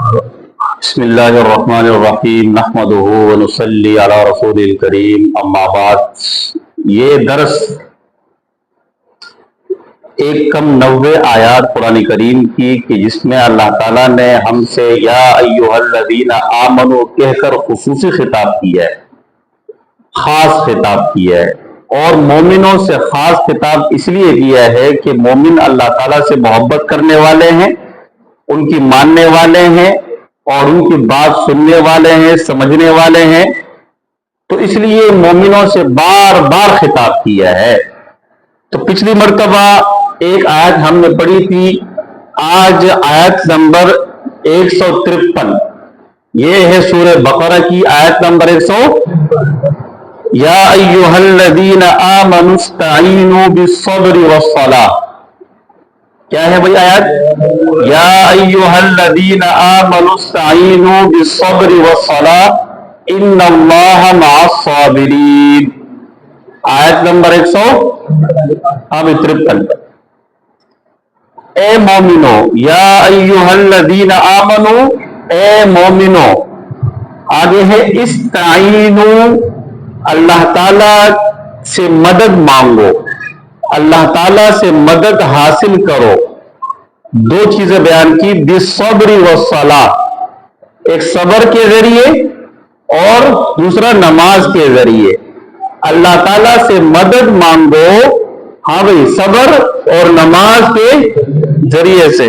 بسم اللہ الرحمن الرحیم نحمدہ ونصلی علی رسول الکریم اما بعد۔ یہ درس ایک کم 90 آیات قرآن کریم کی کہ جس میں اللہ تعالیٰ نے ہم سے یا ایھا الذین آمنوا کہہ کر خصوصی خطاب کیا ہے، خاص خطاب کیا ہے، اور مومنوں سے خاص خطاب اس لیے کیا ہے کہ مومن اللہ تعالیٰ سے محبت کرنے والے ہیں، ان کی ماننے والے ہیں اور ان کی بات سننے والے ہیں، سمجھنے والے ہیں، تو اس لیے مومنوں سے بار بار خطاب کیا ہے۔ تو پچھلی مرتبہ ایک آیت ہم نے پڑھی تھی، آج آیت نمبر 153، یہ ہے سورہ بقرہ کی آیت نمبر 100۔ یا ایھا الذین آمنوا استعینوا بالصبر والصلاۃ، کیا ہے بھائی آیت؟ یا ایھا الذین آمنوا استعینوا بالصبر والصلاۃ ان اللہ مع الصابرین، آیت نمبر 153۔ اے مومنو، یا ایھا الذین آمنوا، اے مومنو، آگے ہے استعینوا، اللہ تعالیٰ سے مدد مانگو، اللہ تعالیٰ سے مدد حاصل کرو۔ دو چیزیں بیان کی، بالصبر والصلاۃ، ایک صبر کے ذریعے اور دوسرا نماز کے ذریعے اللہ تعالیٰ سے مدد مانگو۔ ہاں بھائی، صبر اور نماز کے ذریعے سے،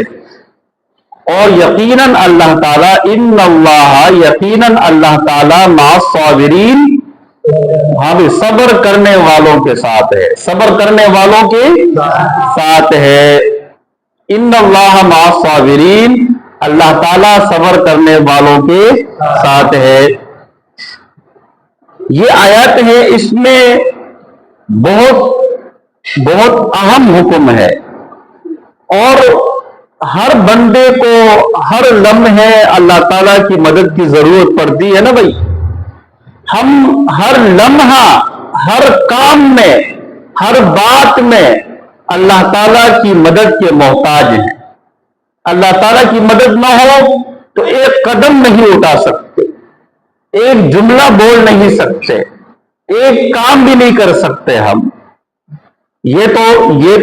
اور یقیناً اللہ تعالیٰ ان اللہ، یقیناً اللہ تعالیٰ مع الصابرین، ہاں بھی صبر کرنے والوں کے ساتھ ہے، صبر کرنے والوں کے ساتھ ہے۔ ان اللہ مع الصابرین، اللہ تعالیٰ صبر کرنے والوں کے ساتھ ہے۔ یہ آیت ہے، اس میں بہت اہم حکم ہے، اور ہر بندے کو ہر لمحے اللہ تعالیٰ کی مدد کی ضرورت پڑتی ہے نا بھائی۔ ہم ہر لمحہ، ہر کام میں، ہر بات میں اللہ تعالیٰ کی مدد کے محتاج ہیں۔ اللہ تعالیٰ کی مدد نہ ہو تو ایک قدم نہیں اٹھا سکتے، ایک جملہ بول نہیں سکتے، ایک کام بھی نہیں کر سکتے ہم۔ یہ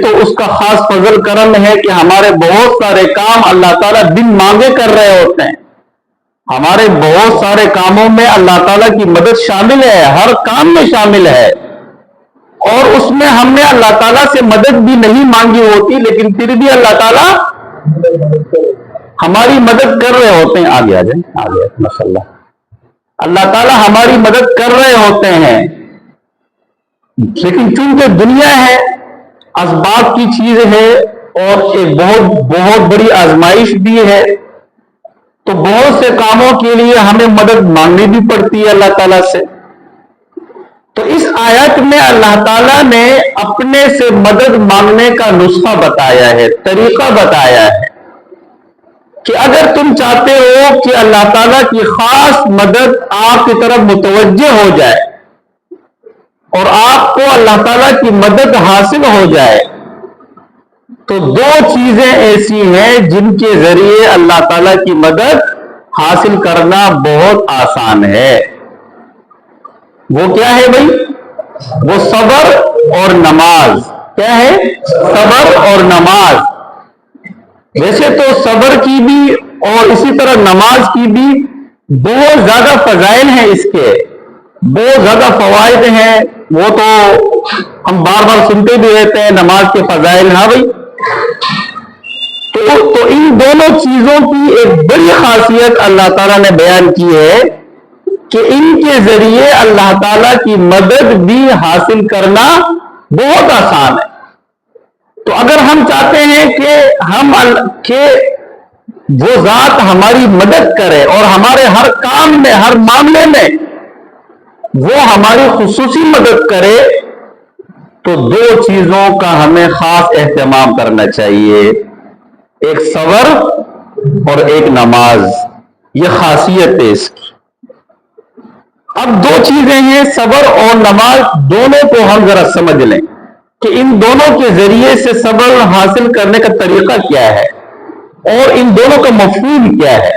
تو اس کا خاص فضل کرم ہے کہ ہمارے بہت سارے کام اللہ تعالیٰ بن مانگے کر رہے ہوتے ہیں۔ ہمارے بہت سارے کاموں میں اللہ تعالیٰ کی مدد شامل ہے، ہر کام میں شامل ہے، اور اس میں ہم نے اللہ تعالیٰ سے مدد بھی نہیں مانگی ہوتی، لیکن پھر بھی اللہ تعالیٰ ہماری مدد کر رہے ہوتے ہیں۔ آگے آ جائیں، آگے ماشاء اللہ، اللہ تعالیٰ ہماری مدد کر رہے ہوتے ہیں، لیکن چونکہ دنیا ہے، اسباب کی چیز ہے، اور ایک بہت بڑی آزمائش بھی ہے، تو بہت سے کاموں کے لیے ہمیں مدد مانگنی بھی پڑتی ہے اللہ تعالیٰ سے۔ تو اس آیت میں اللہ تعالیٰ نے اپنے سے مدد مانگنے کا نسخہ بتایا ہے، طریقہ بتایا ہے، کہ اگر تم چاہتے ہو کہ اللہ تعالیٰ کی خاص مدد آپ کی طرف متوجہ ہو جائے اور آپ کو اللہ تعالیٰ کی مدد حاصل ہو جائے، تو دو چیزیں ایسی ہیں جن کے ذریعے اللہ تعالیٰ کی مدد حاصل کرنا بہت آسان ہے۔ وہ کیا ہے بھائی؟ وہ صبر اور نماز۔ کیا ہے؟ صبر اور نماز۔ ویسے تو صبر کی بھی اور اسی طرح نماز کی بھی بہت زیادہ فضائل ہیں، اس کے بہت زیادہ فوائد ہیں، وہ تو ہم بار بار سنتے بھی رہتے ہیں، نماز کے فضائل۔ ہاں بھائی، تو ان دونوں چیزوں کی ایک بڑی خاصیت اللہ تعالیٰ نے بیان کی ہے کہ ان کے ذریعے اللہ تعالیٰ کی مدد بھی حاصل کرنا بہت آسان ہے۔ تو اگر ہم چاہتے ہیں کہ وہ ذات ہماری مدد کرے اور ہمارے ہر کام میں، ہر معاملے میں وہ ہماری خصوصی مدد کرے، تو دو چیزوں کا ہمیں خاص اہتمام کرنا چاہیے، ایک صبر اور ایک نماز۔ یہ خاصیت ہے اس کی۔ اب دو چیزیں ہیں، صبر اور نماز، دونوں کو ہم ذرا سمجھ لیں کہ ان دونوں کے ذریعے سے صبر حاصل کرنے کا طریقہ کیا ہے اور ان دونوں کا مفہوم کیا ہے۔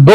2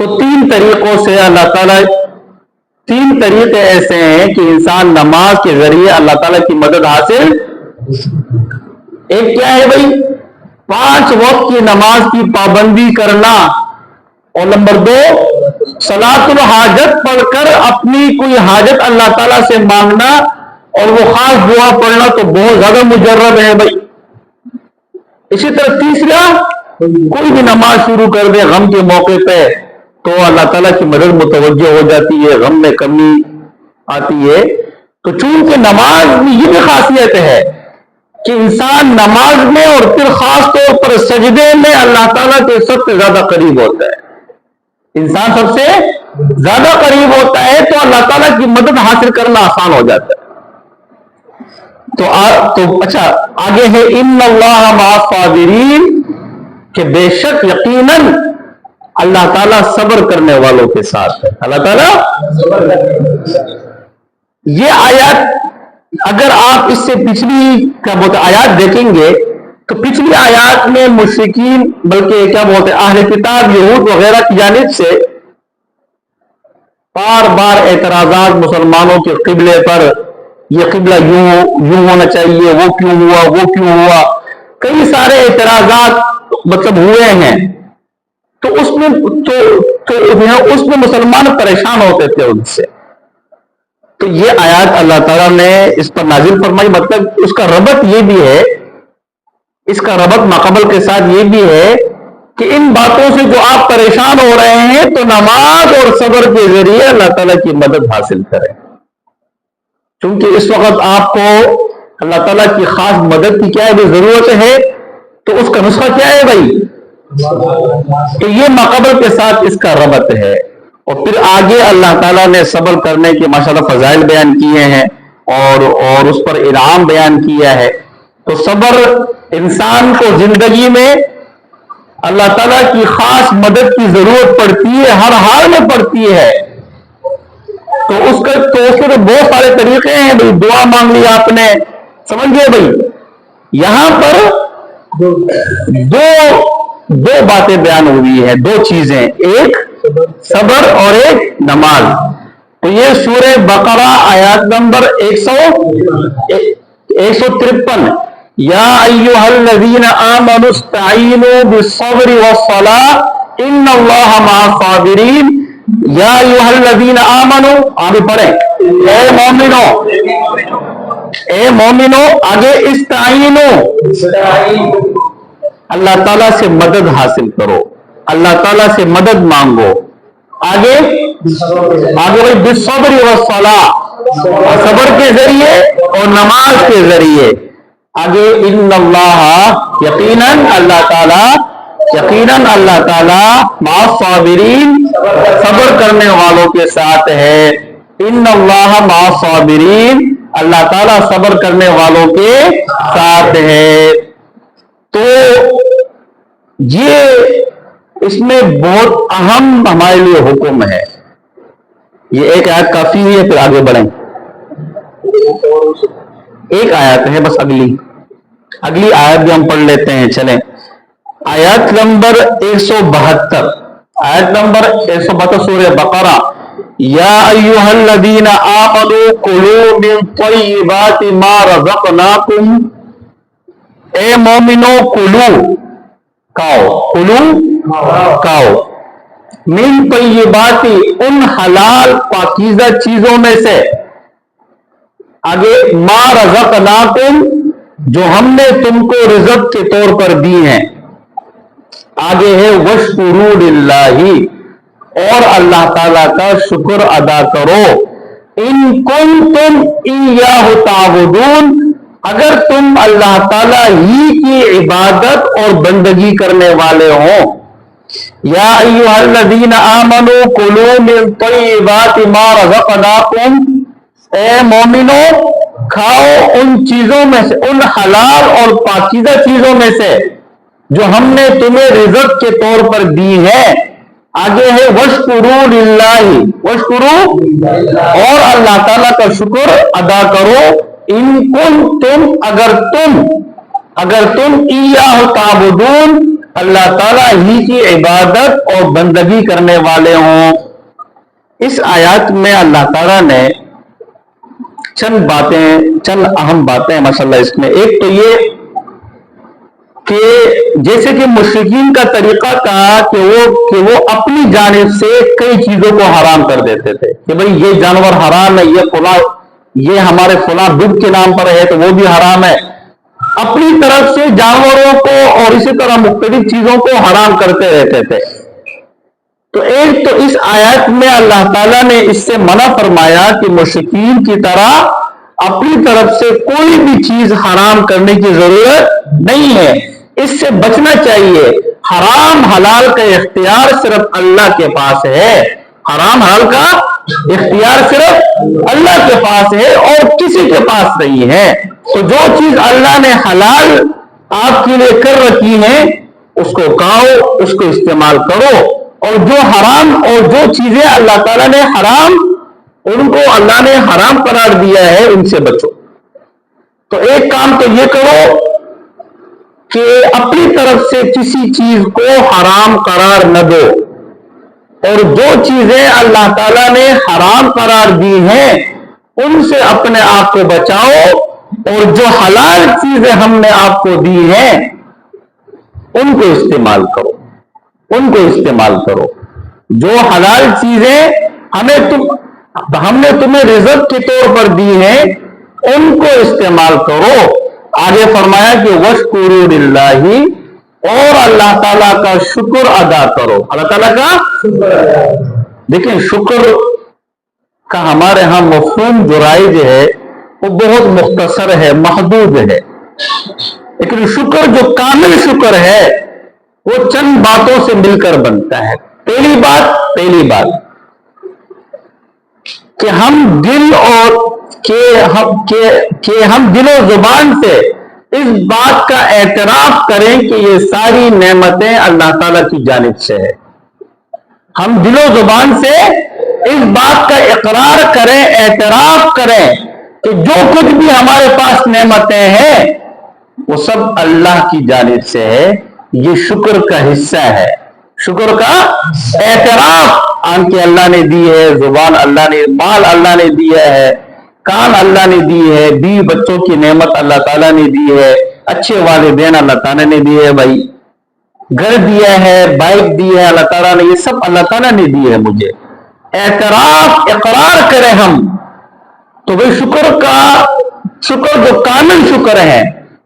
تو تین طریقوں سے اللہ تعالیٰ، تین طریقے ایسے ہیں کہ انسان نماز کے ذریعے اللہ تعالیٰ کی مدد حاصل. ایک کیا ہے بھائی؟ 5 وقت کی نماز کی پابندی کرنا. اور نمبر 2 صلاۃ الحاجت پڑھ کر اپنی کوئی حاجت اللہ تعالیٰ سے مانگنا اور وہ خاص دعا پڑھنا تو بہت زیادہ مجرب ہے بھائی. اسی طرح تیسرا، کوئی بھی نماز شروع کر دے غم کے موقع پہ تو اللہ تعالیٰ کی مدد متوجہ ہو جاتی ہے، غم میں کمی آتی ہے. تو چونکہ نماز میں یہ بھی خاصیت ہے کہ انسان نماز میں اور پھر خاص طور پر سجدے میں اللہ تعالیٰ کے سب سے زیادہ قریب ہوتا ہے. انسان سب سے زیادہ قریب ہوتا ہے تو اللہ تعالیٰ کی مدد حاصل کرنا آسان ہو جاتا ہے. تو اچھا آگے ہے ان اللہ مع الصابرین، کہ بے شک یقیناً اللہ تعالیٰ صبر کرنے والوں کے ساتھ ہے. اللہ تعالیٰ، یہ آیات اگر آپ اس سے پچھلی کیا بولتے آیات دیکھیں گے تو پچھلی آیات میں مشرکین، بلکہ کیا بولتے اہل کتاب یہود وغیرہ کی جانب سے بار بار اعتراضات مسلمانوں کے قبلے پر، یہ قبلہ یوں ہونا چاہیے، وہ کیوں ہوا، وہ کیوں ہوا، کئی سارے اعتراضات مطلب ہوئے ہیں. تو اس میں مسلمان پریشان ہوتے تھے ان سے. تو یہ آیات اللہ تعالیٰ نے اس پر نازل فرمائی. مطلب اس کا ربط یہ بھی ہے، اس کا ربط ماقبل کے ساتھ یہ بھی ہے کہ ان باتوں سے جو آپ پریشان ہو رہے ہیں تو نماز اور صبر کے ذریعے اللہ تعالیٰ کی مدد حاصل کریں. چونکہ اس وقت آپ کو اللہ تعالیٰ کی خاص مدد کی کیا ہے ضرورت ہے. تو اس کا نسخہ کیا ہے بھائی؟ تو یہ ماقبل کے ساتھ اس کا ربط ہے. اور پھر آگے اللہ تعالیٰ نے صبر کرنے کے ماشاءاللہ فضائل بیان کیے ہیں اور اس پر انعام بیان کیا ہے. تو صبر انسان کو زندگی میں اللہ تعالیٰ کی خاص مدد کی ضرورت پڑتی ہے، ہر حال میں پڑتی ہے. تو اس کے بہت سارے طریقے ہیں بھائی. دعا مانگ لی آپ نے، سمجھ گئے بھائی. یہاں پر دو باتیں بیان ہوئی ہیں، 2 چیزیں، ایک صبر اور ایک نماز. تو یہ سورہ بقرہ آیات نمبر 153، یا ایھا الذین آمنوا استعینوا بالصبر والصلاۃ ان اللہ مع الصابرین. یا ایھا الذین آمنوا، آگے پڑھیں، اے مومنو، آگے استعینوا، اللہ تعالیٰ سے مدد حاصل کرو، اللہ تعالیٰ سے مدد مانگو. آگے بالصبر والصلاۃ، صبر کے ذریعے اور نماز کے ذریعے. آگے ان اللہ، یقیناً اللہ تعالیٰ مع الصابرین، صبر کرنے والوں کے ساتھ ہے. ان اللہ مع الصابرین، اللہ تعالیٰ صبر کرنے والوں کے ساتھ ہے. تو یہ اس میں بہت اہم ہمارے لیے حکم ہے. یہ ایک آیت کافی ہے، پھر آگے بڑھیں. ایک آیت ہے بس، اگلی آیت بھی ہم پڑھ لیتے ہیں. چلیں آیت نمبر 172، آیت نمبر 172 سورہ بقرہ. یا ایھا الذین آمنوا کلوا من طیبات ما رزقناکم، اے مومنو کھاؤ من طیبات، ان حلال پاکیزہ چیزوں میں سے. آگے ما رزقناکم، جو ہم نے تم کو رزق کے طور پر دی ہیں. آگے ہے واشکروا للہ، اور اللہ تعالیٰ کا شکر ادا کرو. ان کنتم ایاہ تعبدون، اگر تم اللہ تعالیٰ ہی کی عبادت اور بندگی کرنے والے ہو. یا ایھا الذین آمنوا کلوا من طیبات ما رزقناکم، اے مومنو کھاؤ ان چیزوں میں سے، ان حلال اور پاکیزہ چیزوں میں سے جو ہم نے تمہیں رزق کے طور پر دی ہے. آگے ہے واشکروا للہ، اور اللہ تعالیٰ کا شکر ادا کرو. ان کنتم، اگر تم ایاہ تعبدون، اللہ تعالیٰ ہی کی عبادت اور بندگی کرنے والے ہوں۔ اس آیات میں اللہ تعالیٰ نے چند اہم باتیں ماشاءاللہ اس میں، ایک تو یہ کہ جیسے کہ مشرکین کا طریقہ تھا کہ وہ اپنی جانب سے کئی چیزوں کو حرام کر دیتے تھے کہ بھئی یہ جانور حرام ہے، یہ ہمارے فلاں بت کے نام پر ہے تو وہ بھی حرام ہے، اپنی طرف سے جانوروں کو اور اسی طرح مختلف چیزوں کو حرام کرتے رہتے تھے۔ تو ایک تو اس آیت میں اللہ تعالیٰ نے اس سے منع فرمایا کہ مشرکین کی طرح اپنی طرف سے کوئی بھی چیز حرام کرنے کی ضرورت نہیں ہے، اس سے بچنا چاہیے۔ حرام حلال کا اختیار صرف اللہ کے پاس ہے، حرام حلال کا اختیار صرف اللہ کے پاس ہے اور کسی کے پاس نہیں ہے۔ تو جو چیز اللہ نے حلال آپ کے لیے کر رکھی ہے اس کو کھاؤ، اس کو استعمال کرو، اور جو حرام اور جو چیزیں اللہ تعالیٰ نے حرام، ان کو اللہ نے حرام قرار دیا ہے، ان سے بچو۔ تو ایک کام تو یہ کرو کہ اپنی طرف سے کسی چیز کو حرام قرار نہ دو، اور جو چیزیں اللہ تعالیٰ نے حرام قرار دی ہیں ان سے اپنے آپ کو بچاؤ، اور جو حلال چیزیں ہم نے آپ کو دی ہیں ان کو استعمال کرو، ان کو استعمال کرو۔ جو حلال چیزیں ہم نے تمہیں رزق کے طور پر دی ہیں ان کو استعمال کرو۔ آگے فرمایا کہ وَاشْكُرُوا لِلَّهِ، اور اللہ تعالیٰ کا شکر ادا کرو۔ اللہ تعالیٰ کا دیکھیں، شکر کا ہمارے ہاں مفہوم جو رائج ہے وہ بہت مختصر ہے، محدود ہے، لیکن شکر جو کامل شکر ہے وہ چند باتوں سے مل کر بنتا ہے۔ پہلی بات کہ ہم دل و زبان سے اس بات کا اعتراف کریں کہ یہ ساری نعمتیں اللہ تعالیٰ کی جانب سے ہے۔ ہم دل و زبان سے اس بات کا اقرار کریں، اعتراف کریں کہ جو کچھ بھی ہمارے پاس نعمتیں ہیں وہ سب اللہ کی جانب سے ہے۔ یہ شکر کا حصہ ہے، شکر کا اعتراف۔ آنکھیں اللہ نے دی ہے، زبان اللہ نے، مال اللہ نے دیا ہے، کان اللہ نے دی ہے، بیوی بچوں کی نعمت اللہ تعالیٰ نے دی ہے، اچھے والدین اللہ تعالیٰ نے دی ہے، بھائی گھر دیا ہے، بائک دی ہے اللہ تعالیٰ نے، یہ سب اللہ تعالیٰ نے دی ہے مجھے۔ اعتراف اقرار کریں ہم تو بھائی شکر جو کامل شکر ہے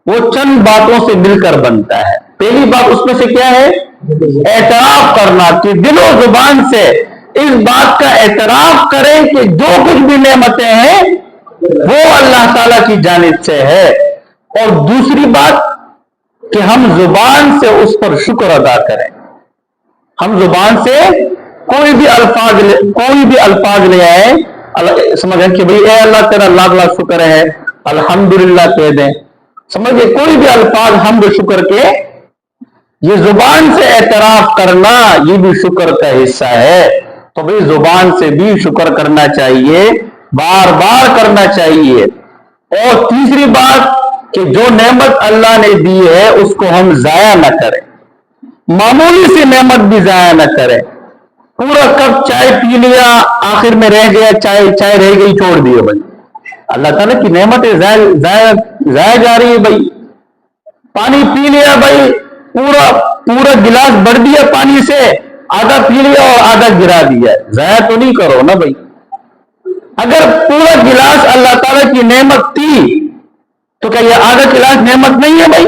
وہ چند باتوں سے مل کر بنتا ہے۔ پہلی بات اس میں سے کیا ہے؟ اعتراف کرنا، کہ دل و زبان سے اس بات کا اعتراف کریں کہ جو کچھ بھی نعمتیں ہیں وہ اللہ تعالیٰ کی جانب سے ہے۔ اور دوسری بات کہ ہم زبان سے اس پر شکر ادا کریں، ہم زبان سے کوئی بھی الفاظ لے آئے، سمجھیں کہ بھئی اے اللہ تیرا لاکھ لاکھ شکر ہے، الحمدللہ کہہ دیں، سمجھے کوئی بھی الفاظ حمد شکر کے، یہ زبان سے اعتراف کرنا یہ بھی شکر کا حصہ ہے۔ تو بھئی زبان سے بھی شکر کرنا چاہیے، بار بار کرنا چاہیے۔ اور تیسری بات کہ جو نعمت اللہ نے دی ہے اس کو ہم ضائع نہ کریں، معمولی سی نعمت بھی ضائع نہ کریں۔ پورا کپ چائے پی لیا، آخر میں رہ گیا، چائے رہ گئی، چھوڑ دیے بھائی، اللہ تعالیٰ کی نعمتیں ضائع جا رہی ہے۔ بھائی پانی پی لیا، بھائی پورا گلاس بھر دیا پانی سے، آدھا پی لیا اور آدھا گرا دیا، ضائع تو نہیں کرو نا بھائی۔ اگر پورا گلاس اللہ تعالیٰ کی نعمت تھی تو کیا یہ آدھا گلاس نعمت نہیں ہے بھائی؟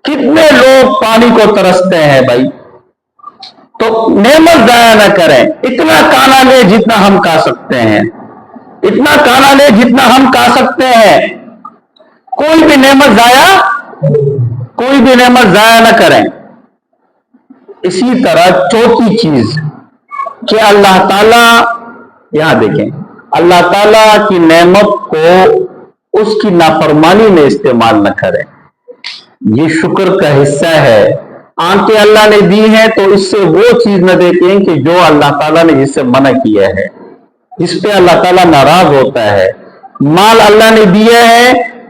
کتنے لوگ پانی کو ترستے ہیں بھائی۔ تو نعمت ضائع نہ کریں، اتنا کھانا لے جتنا ہم کھا سکتے ہیں، اتنا کھانا لے جتنا ہم کھا سکتے ہیں، کوئی بھی نعمت ضائع نہ کریں۔ اسی طرح چوتھی چیز کہ اللہ تعالیٰ، یہاں دیکھیں، اللہ تعالیٰ کی نعمت کو اس کی نافرمانی میں استعمال نہ کریں، یہ شکر کا حصہ ہے۔ آنکھیں اللہ نے دی ہیں تو اس سے وہ چیز نہ دیکھیں کہ جو اللہ تعالیٰ نے جس سے منع کیا ہے، جس پہ اللہ تعالیٰ ناراض ہوتا ہے۔ مال اللہ نے دیا ہے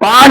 5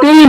3,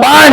5,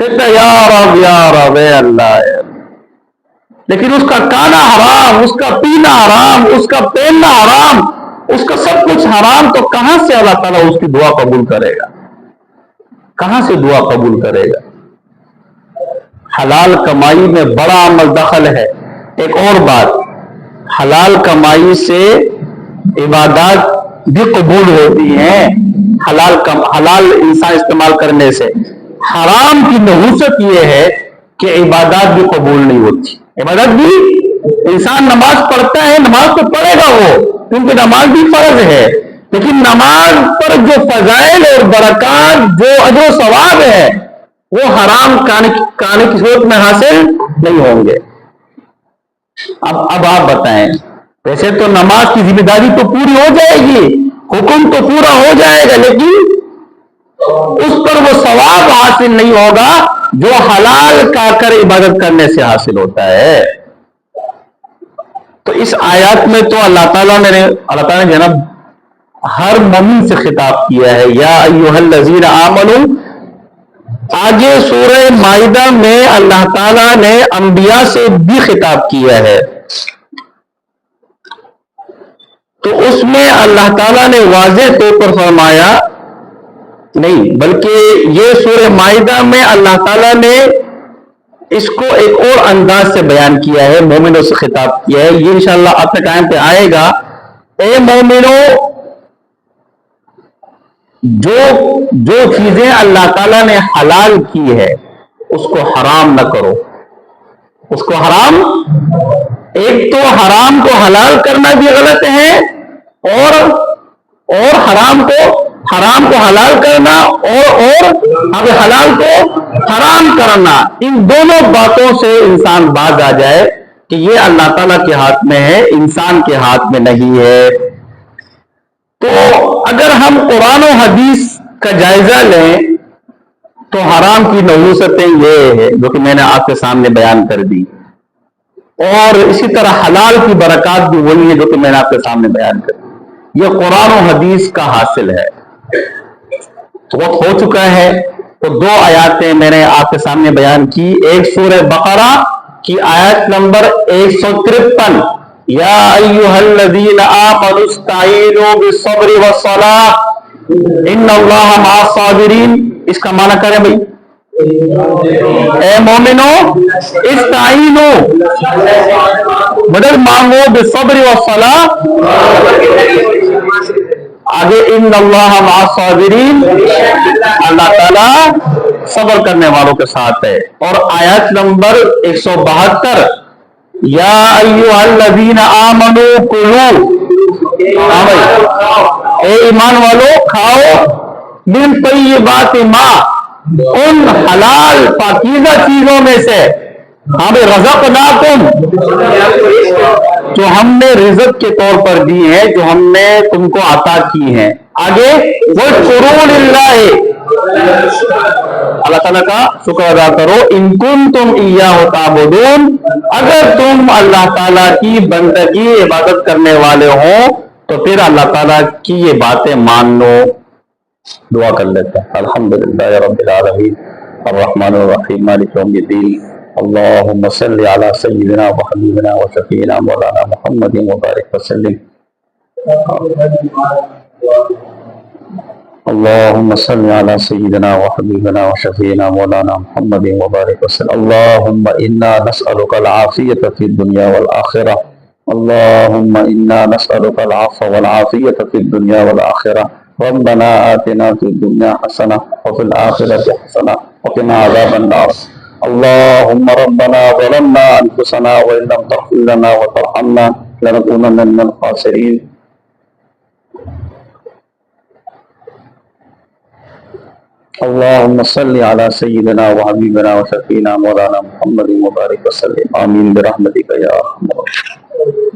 کہتا ہے یا رب اے اللہ اے اللہ، لیکن اس کا کھانا حرام، اس کا پینا حرام، اس کا پہننا حرام، اس کا سب کچھ حرام، تو کہاں سے اللہ تعالیٰ اس کی دعا قبول کرے گا؟ کہاں سے دعا قبول کرے گا؟ حلال کمائی میں بڑا عمل دخل ہے۔ ایک اور بات، حلال کمائی سے عبادات بھی قبول ہوتی ہیں، حلال انسان استعمال کرنے سے۔ حرام کی نحوست یہ ہے کہ عبادات بھی قبول نہیں ہوتی۔ عبادت بھی، انسان نماز پڑھتا ہے، نماز تو پڑھے گا وہ، کیونکہ نماز بھی فرض ہے، لیکن نماز پر جو فضائل اور برکات، جو اجر و ثواب ہے، وہ حرام کھانے کی صورت میں حاصل نہیں ہوں گے۔ اب آپ بتائیں، ویسے تو نماز کی ذمہ داری تو پوری ہو جائے گی، حکم تو پورا ہو جائے گا، لیکن اس پر وہ ثواب حاصل نہیں ہوگا جو حلال کھا کر عبادت کرنے سے حاصل ہوتا ہے۔ تو اس آیات میں تو اللہ تعالیٰ نے جناب ہر مومن سے خطاب کیا ہے، یا ایھا الذین آمنوا۔ آگے سورہ مائدہ میں اللہ تعالیٰ نے انبیاء سے بھی خطاب کیا ہے، تو اس میں اللہ تعالیٰ نے واضح طور پر فرمایا نہیں، بلکہ یہ سورہ مائدہ میں اللہ تعالیٰ نے اس کو ایک اور انداز سے بیان کیا ہے، مومنوں سے خطاب کیا ہے۔ یہ انشاءاللہ اب تک ٹائم پہ آئے گا۔ اے مومنوں، جو چیزیں اللہ تعالیٰ نے حلال کی ہے اس کو حرام نہ کرو۔ اس کو حرام، ایک تو حرام کو حلال کرنا بھی غلط ہے، اور حرام کو حلال کرنا، اور اب حلال کو حرام کرنا، ان دونوں باتوں سے انسان باز آ جائے کہ یہ اللہ تعالیٰ کے ہاتھ میں ہے، انسان کے ہاتھ میں نہیں ہے۔ تو اگر ہم قرآن و حدیث کا جائزہ لیں تو حرام کی نحوستیں یہ ہے جو کہ میں نے آپ کے سامنے بیان کر دی، اور اسی طرح حلال کی برکات بھی وہی ہے جو کہ میں نے آپ کے سامنے بیان کر دی۔ یہ قرآن و حدیث کا حاصل ہے۔ وقت ہو چکا ہے، تو دو آیاتیں میں نے آپ کے سامنے بیان کی۔ ایک سورہ بقرہ کی آیت نمبر 153، یا ایھا الذین آمنوا استعینوا بالصبر والصلاۃ ان اللہ مع الصابرین۔ اس کا معنی کریں بھائی، اے مومنو استعینوا، مدد مانگو، بالصبر والصلاۃ، آگے ان اللہ مع الصابرین، اللہ تعالیٰ صبر کرنے والوں کے ساتھ ہے۔ اور آیت نمبر 172، یا ایھا الذین آمنوا کلوا، اے ایمان والو کھاؤ، من طیبات ما، ان حلال پاکیزہ چیزوں میں سے، رزقناکم، جو ہم نے رزق کے طور پر دی ہے، جو ہم نے تم کو عطا کی ہیں۔ آگے واشکروا للہ، اللہ تعالیٰ کا شکر ادا کرو، ان کنتم ایاہ تعبدون، اگر تم اللہ تعالیٰ کی بندگی عبادت کرنے والے ہو تو پھر اللہ تعالیٰ کی یہ باتیں مان لو۔ دعا کر لیتے ہیں۔ الحمدللہ رب العالمین الرحمن الرحیم مالک یوم الدین، اللہم صل علی سیدنا و حبیبنا و شفیعنا مولانا محمد مبارک وسلم، اللہم صل علی سیدنا و حبیبنا و شفیعنا مولانا محمد مبارک وسلم، اللہم انا نسألک العافیۃ فی الدنیا والآخرہ، اللہم انا نسألک العفو والعافیۃ فی الدنیا والآخرہ، ربنا آتنا فی الدنیا حسنہ وفی الآخرۃ حسنہ وقنا عذاب النار، اللہم ربنا ظلمنا انفسنا وإن لم تغفر لنا وترحمنا لنکونن من الخاسرین۔ اللہم صل علی سیدنا و حبیبنا و شفیعنا مولانا محمد مبارک وسلم، آمین برحمتک یا ارحم الراحمین۔